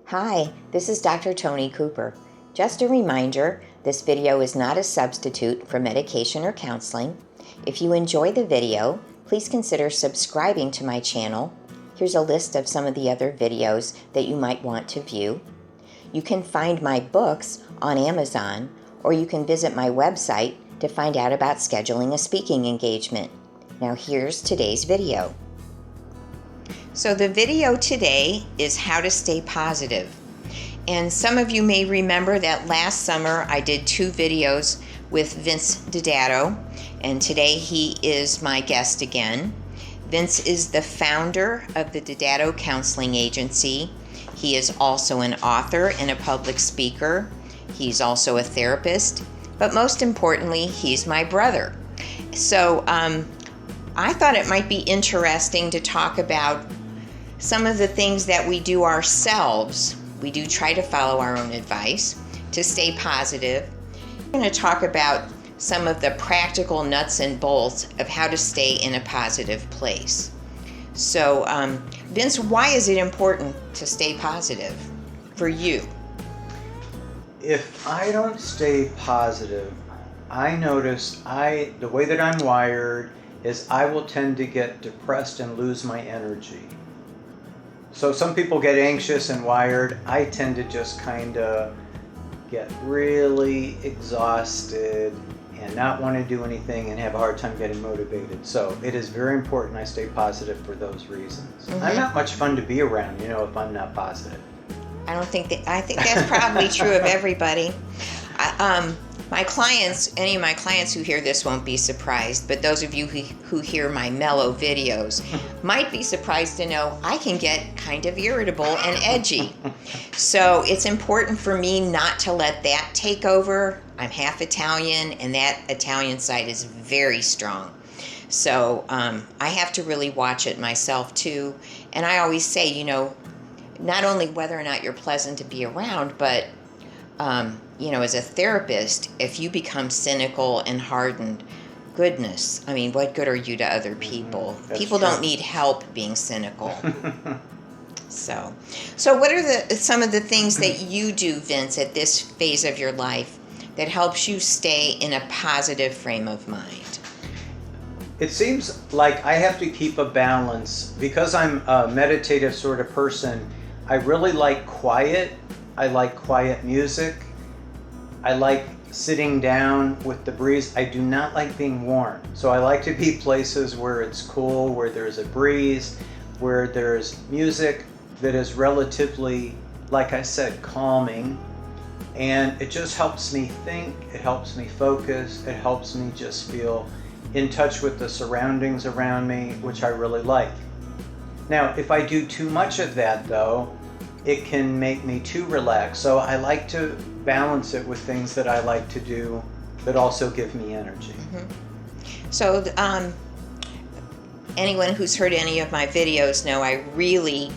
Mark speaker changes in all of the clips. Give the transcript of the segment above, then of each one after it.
Speaker 1: Hi, this is Dr. Tony Cooper. Just a reminder, this video is not a substitute for medication or counseling. If you enjoy the video, please consider subscribing to my channel. Here's a list of some of the other videos that you might want to view. You can find my books on Amazon, or you can visit my website to find out about scheduling a speaking engagement. Now here's today's video. So the video today is how to stay positive. And some of you may remember that last summer I did 2 videos with Vince Didato, and today he is my guest again. Vince is the founder of the Didato Counseling Agency. He is also an author and a public speaker. He's also a therapist, but most importantly, he's my brother. So I thought it might be interesting to talk about some of the things that we do ourselves. We do try to follow our own advice to stay positive. We're going to talk about some of the practical nuts and bolts of how to stay in a positive place. So, Vince, why is it important to stay positive for you?
Speaker 2: If I don't stay positive, I notice the way that I'm wired is I will tend to get depressed and lose my energy. So some people get anxious and wired. I tend to just kind of get really exhausted and not want to do anything and have a hard time getting motivated. So it is very important I stay positive for those reasons. Mm-hmm. I'm not much fun to be around, if I'm not positive.
Speaker 1: I think that's probably true of everybody. My clients, any of my clients who hear this won't be surprised, but those of you who hear my mellow videos might be surprised to know I can get kind of irritable and edgy. So it's important for me not to let that take over. I'm half Italian, and that Italian side is very strong. So I have to really watch it myself too. And I always say, not only whether or not you're pleasant to be around, but as a therapist, if you become cynical and hardened, goodness, what good are you to other people? People don't need help being cynical. So what are some of the things that you do, Vince, at this phase of your life that helps you stay in a positive frame of mind?
Speaker 2: It seems like I have to keep a balance. Because I'm a meditative sort of person, I really like quiet. I like quiet music. I like sitting down with the breeze. I do not like being warm. So I like to be places where it's cool, where there's a breeze, where there's music that is relatively, like I said, calming. And it just helps me think, it helps me focus, it helps me just feel in touch with the surroundings around me, which I really like. Now, if I do too much of that though, it can make me too relaxed. So I like to balance it with things that I like to do that also give me energy.
Speaker 1: Mm-hmm. So anyone who's heard any of my videos know I really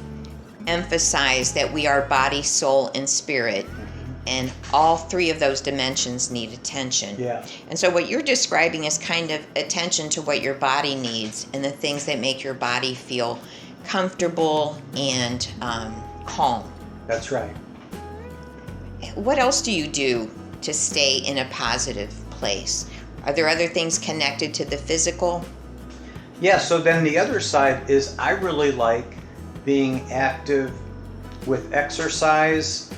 Speaker 1: emphasize that we are body, soul, and spirit. Mm-hmm. And all 3 of those dimensions need attention.
Speaker 2: Yeah.
Speaker 1: And so what you're describing is kind of attention to what your body needs and the things that make your body feel comfortable and calm.
Speaker 2: That's right.
Speaker 1: What else do you do to stay in a positive place? Are there other things connected to the physical?
Speaker 2: Yeah, so then the other side is I really like being active with exercise.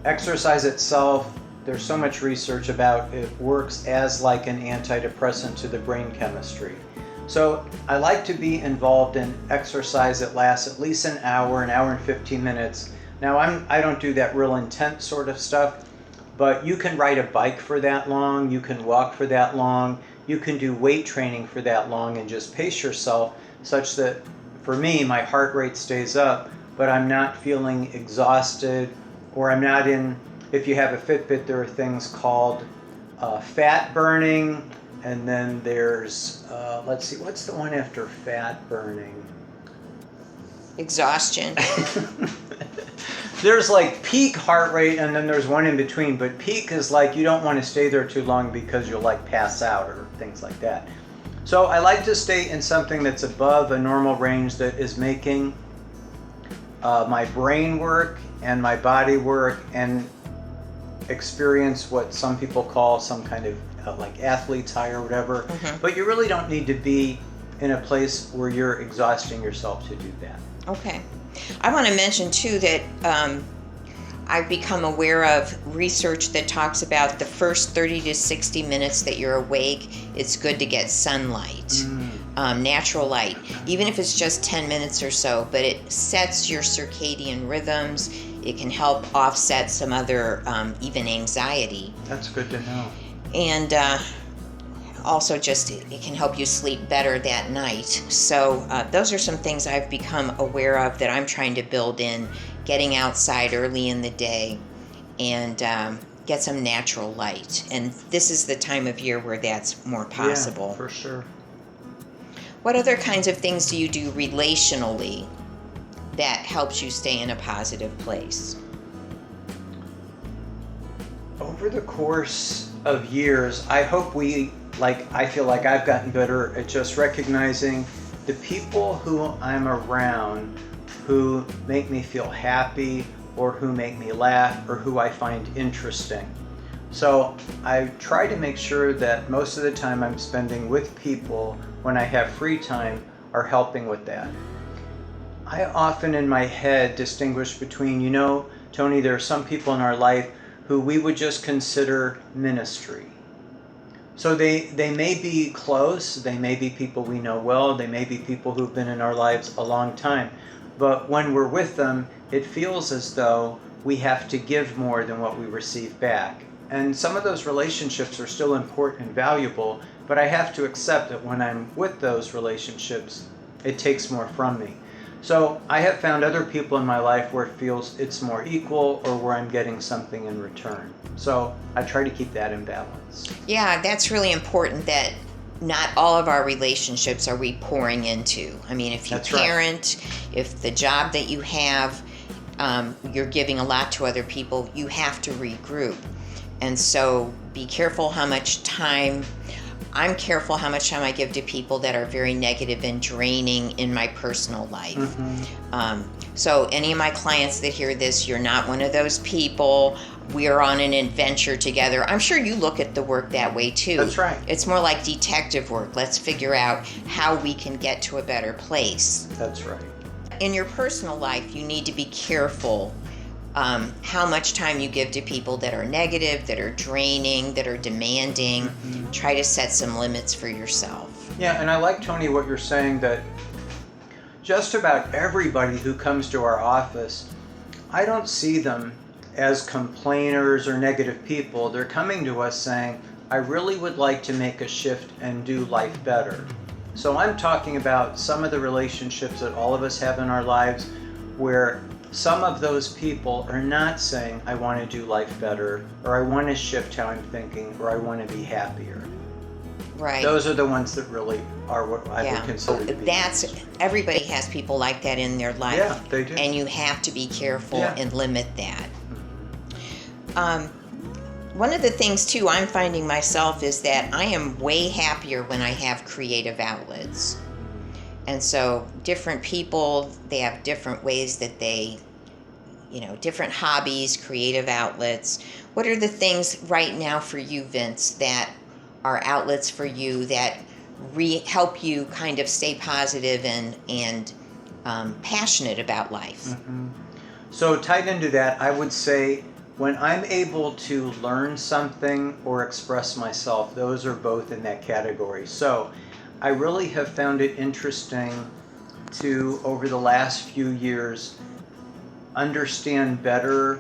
Speaker 2: Exercise itself, there's so much research about it works as like an antidepressant to the brain chemistry. So I like to be involved in exercise that lasts at least an hour and 15 minutes. Now I don't do that real intense sort of stuff, but you can ride a bike for that long, you can walk for that long, you can do weight training for that long and just pace yourself such that, for me, my heart rate stays up, but I'm not feeling exhausted, or I'm not in, if you have a Fitbit, there are things called fat burning. And then there's, let's see, what's the one after fat burning?
Speaker 1: Exhaustion.
Speaker 2: There's like peak heart rate, and then there's one in between. But peak is like you don't want to stay there too long because you'll like pass out or things like that. So I like to stay in something that's above a normal range that is making my brain work and my body work and experience what some people call some kind of like athlete's high or whatever. But you really don't need to be in a place where you're exhausting yourself to do that.
Speaker 1: Okay. I want to mention too that I've become aware of research that talks about the first 30 to 60 minutes that you're awake, it's good to get sunlight, natural light, even if it's just 10 minutes or so, but it sets your circadian rhythms. It can help offset some other, even anxiety.
Speaker 2: That's good to know.
Speaker 1: And also just it can help you sleep better that night. So those are some things I've become aware of that I'm trying to build in, getting outside early in the day and get some natural light. And this is the time of year where that's more possible.
Speaker 2: Yeah, for sure.
Speaker 1: What other kinds of things do you do relationally that helps you stay in a positive place?
Speaker 2: Over the course of years, I hope I feel like I've gotten better at just recognizing the people who I'm around who make me feel happy or who make me laugh or who I find interesting. So I try to make sure that most of the time I'm spending with people when I have free time are helping with that. I often in my head distinguish between, Tony, there are some people in our life who we would just consider ministry. So they may be close, they may be people we know well, they may be people who've been in our lives a long time. But when we're with them, it feels as though we have to give more than what we receive back. And some of those relationships are still important and valuable, but I have to accept that when I'm with those relationships, it takes more from me. So I have found other people in my life where it feels it's more equal or where I'm getting something in return. So I try to keep that in balance.
Speaker 1: Yeah, that's really important that not all of our relationships are we pouring into. I mean, if you
Speaker 2: That's right.
Speaker 1: parent, if the job that you have, you're giving a lot to other people, you have to regroup. And so be careful how much time, I'm careful how much time I give to people that are very negative and draining in my personal life. So any of my clients that hear this, you're not one of those people. We are on an adventure together. I'm sure you look at the work that way too.
Speaker 2: That's right.
Speaker 1: It's more like detective work. Let's figure out how we can get to a better place.
Speaker 2: That's right.
Speaker 1: In your personal life, you need to be careful how much time you give to people that are negative, that are draining, that are demanding. Try to set some limits for yourself.
Speaker 2: Yeah, and I like, Tony, what you're saying, that just about everybody who comes to our office, I don't see them as complainers or negative people. They're coming to us saying, I really would like to make a shift and do life better. So I'm talking about some of the relationships that all of us have in our lives where some of those people are not saying, I want to do life better, or I want to shift how I'm thinking, or I want to be happier.
Speaker 1: Right.
Speaker 2: Those are the ones that really are what I would consider to be.
Speaker 1: Everybody has people like that in their life.
Speaker 2: Yeah, they do.
Speaker 1: And you have to be careful and limit that. One of the things too I'm finding myself is that I am way happier when I have creative outlets. And so different people, they have different ways that they, different hobbies, creative outlets. What are the things right now for you, Vince, that are outlets for you that help you kind of stay positive and passionate about life?
Speaker 2: So tied into that, I would say when I'm able to learn something or express myself, those are both in that category. So I really have found it interesting to, over the last few years, understand better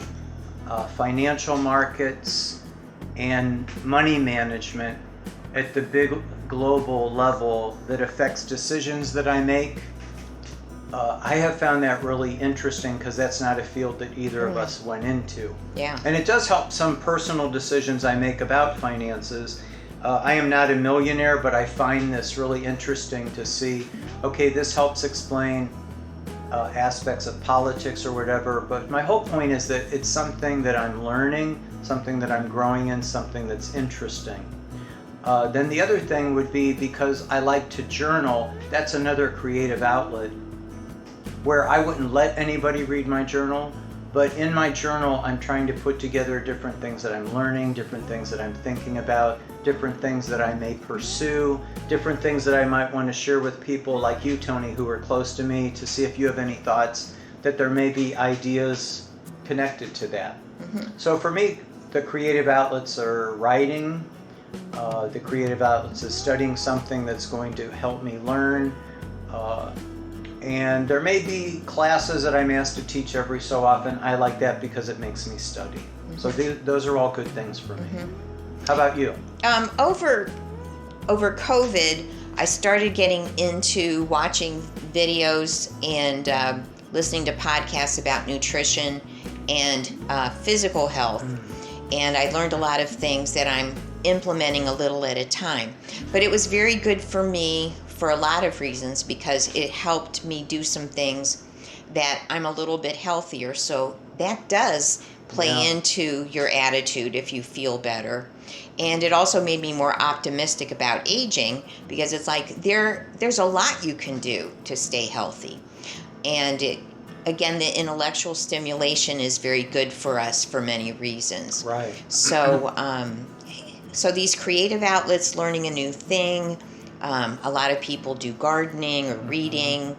Speaker 2: financial markets and money management at the big global level that affects decisions that I make. I have found that really interesting because that's not a field that either of us went into.
Speaker 1: Yeah.
Speaker 2: And it does help some personal decisions I make about finances. I am not a millionaire, but I find this really interesting to see, okay, this helps explain aspects of politics or whatever, but my whole point is that it's something that I'm learning, something that I'm growing in, something that's interesting. Then the other thing would be, because I like to journal, that's another creative outlet. where I wouldn't let anybody read my journal, but in my journal I'm trying to put together different things that I'm learning, different things that I'm thinking about, different things that I may pursue, different things that I might want to share with people like you, Tony, who are close to me, to see if you have any thoughts that there may be ideas connected to that. So for me, the creative outlets are writing, the creative outlets is studying something that's going to help me learn, and there may be classes that I'm asked to teach every so often. I like that because it makes me study. So those are all good things for me. How about you?
Speaker 1: Over COVID, I started getting into watching videos and listening to podcasts about nutrition and physical health. And I learned a lot of things that I'm implementing a little at a time. But it was very good for me for a lot of reasons, because it helped me do some things that I'm a little bit healthier. So that does play into your attitude if you feel better. And it also made me more optimistic about aging, because it's like there's a lot you can do to stay healthy. And again, the intellectual stimulation is very good for us for many reasons.
Speaker 2: Right.
Speaker 1: So, so these creative outlets, learning a new thing, a lot of people do gardening or reading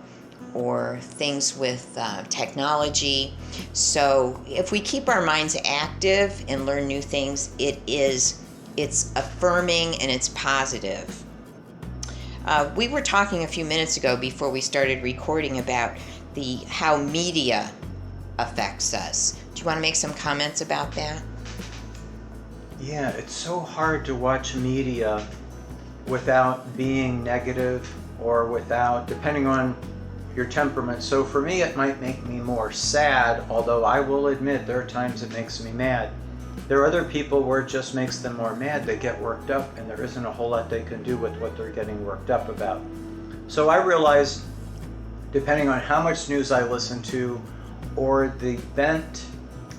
Speaker 1: or things with technology. So if we keep our minds active and learn new things, it's affirming and it's positive. We were talking a few minutes ago before we started recording about how media affects us. Do you want to make some comments about that?
Speaker 2: Yeah, it's so hard to watch media without being negative or without, depending on your temperament. So for me, it might make me more sad, although I will admit there are times it makes me mad. There are other people where it just makes them more mad. They get worked up and there isn't a whole lot they can do with what they're getting worked up about. So I realized, depending on how much news I listen to or the bent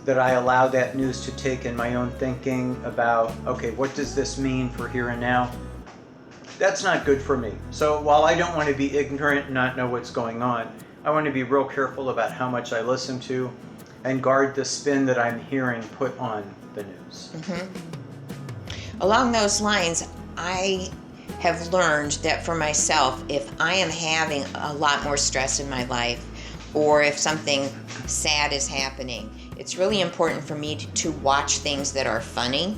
Speaker 2: that I allow that news to take in my own thinking about, okay, what does this mean for here and now? That's not good for me. So while I don't want to be ignorant and not know what's going on, I want to be real careful about how much I listen to and guard the spin that I'm hearing put on the news.
Speaker 1: Along those lines, I have learned that for myself, if I am having a lot more stress in my life, or if something sad is happening, it's really important for me to watch things that are funny.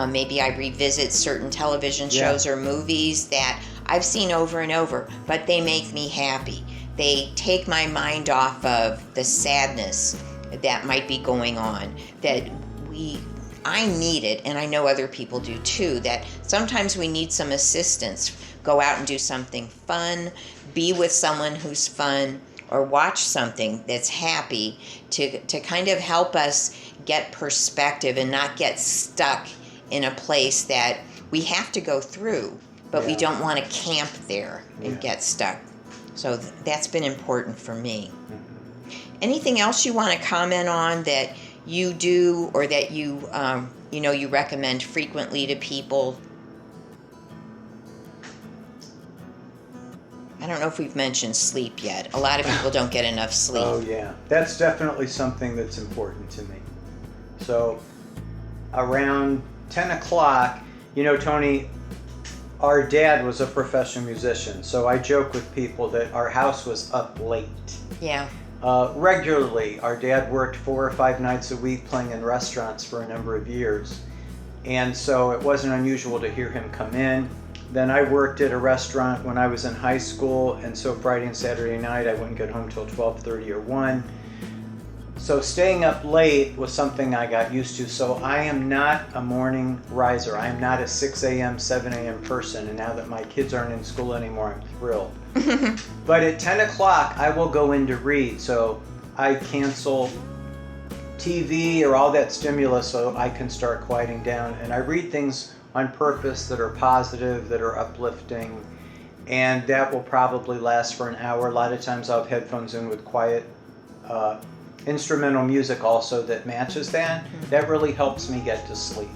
Speaker 1: Maybe I revisit certain television shows or movies that I've seen over and over, but they make me happy. They take my mind off of the sadness that might be going on. I need it, and I know other people do too, that sometimes we need some assistance. Go out and do something fun, be with someone who's fun, or watch something that's happy to kind of help us get perspective and not get stuck in a place that we have to go through, but we don't want to camp there and get stuck. So that's been important for me. Anything else you want to comment on that you do or that you you recommend frequently to people? I don't know if we've mentioned sleep yet. A lot of people don't get enough sleep.
Speaker 2: Oh yeah, that's definitely something that's important to me. So around 10 o'clock, Tony, our dad was a professional musician, so I joke with people that our house was up late.
Speaker 1: Yeah.
Speaker 2: Regularly, our dad worked 4 or 5 nights a week playing in restaurants for a number of years. And so it wasn't unusual to hear him come in. Then I worked at a restaurant when I was in high school, and so Friday and Saturday night I wouldn't get home till 12:30 or 1. So staying up late was something I got used to. So I am not a morning riser. I am not a 6 a.m., 7 a.m. person. And now that my kids aren't in school anymore, I'm thrilled. But at 10 o'clock, I will go in to read. So I cancel TV or all that stimulus so I can start quieting down. And I read things on purpose that are positive, that are uplifting. And that will probably last for an hour. A lot of times I'll have headphones in with quiet instrumental music also that matches that. That really helps me get to sleep.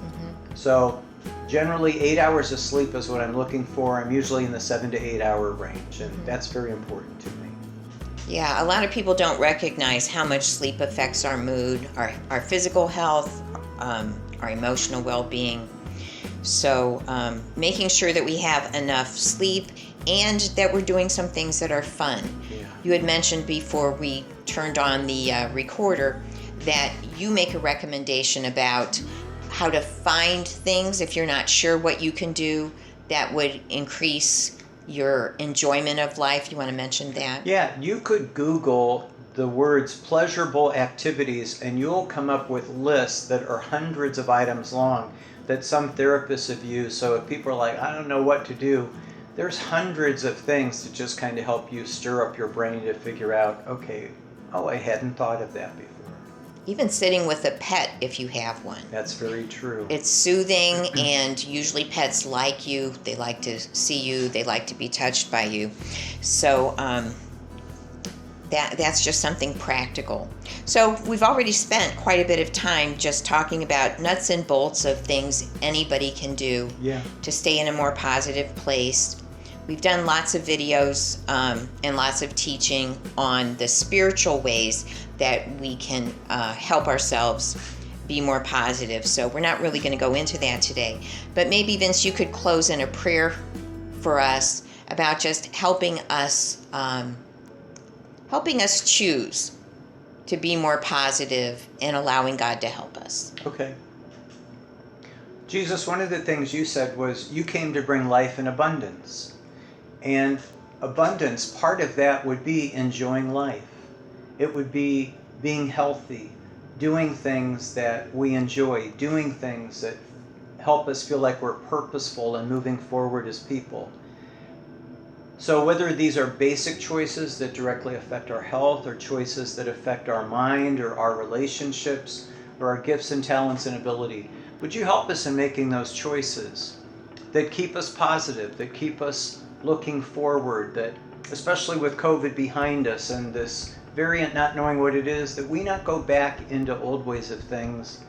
Speaker 2: So generally 8 hours of sleep is what I'm looking for. I'm usually in the 7 to 8 hour range, and that's very important to me.
Speaker 1: Yeah, a lot of people don't recognize how much sleep affects our mood, our physical health, our emotional well-being. So making sure that we have enough sleep and that we're doing some things that are fun.
Speaker 2: Yeah.
Speaker 1: You had mentioned before we turned on the recorder that you make a recommendation about how to find things if you're not sure what you can do that would increase your enjoyment of life. You want to mention that?
Speaker 2: Yeah, you could Google the words pleasurable activities and you'll come up with lists that are hundreds of items long that some therapists have used. So if people are like, I don't know what to do, there's hundreds of things to just kind of help you stir up your brain to figure out, okay, oh, I hadn't thought of that before.
Speaker 1: Even sitting with a pet if you have one.
Speaker 2: That's very true.
Speaker 1: It's soothing, and usually pets like you. They like to see you. They like to be touched by you. So that's just something practical. So we've already spent quite a bit of time just talking about nuts and bolts of things anybody can do to stay in a more positive place. We've done lots of videos and lots of teaching on the spiritual ways that we can help ourselves be more positive. So we're not really going to go into that today. But maybe, Vince, you could close in a prayer for us about just helping us choose to be more positive and allowing God to help us.
Speaker 2: Okay. Jesus, one of the things you said was you came to bring life in abundance. And abundance, part of that would be enjoying life. It would be being healthy, doing things that we enjoy, doing things that help us feel like we're purposeful and moving forward as people. So whether these are basic choices that directly affect our health, or choices that affect our mind or our relationships or our gifts and talents and ability, would you help us in making those choices that keep us positive, that keep us looking forward, that especially with COVID behind us and this variant not knowing what it is, that we not go back into old ways of things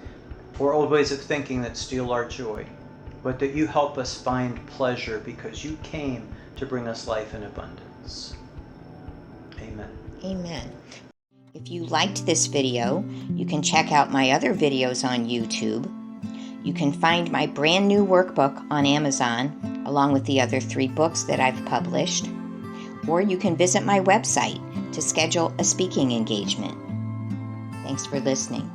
Speaker 2: or old ways of thinking that steal our joy, but that you help us find pleasure because you came to bring us life in abundance. Amen.
Speaker 1: Amen. If you liked this video, you can check out my other videos on YouTube. You can find my brand new workbook on Amazon, along with the other 3 books that I've published. Or you can visit my website to schedule a speaking engagement. Thanks for listening.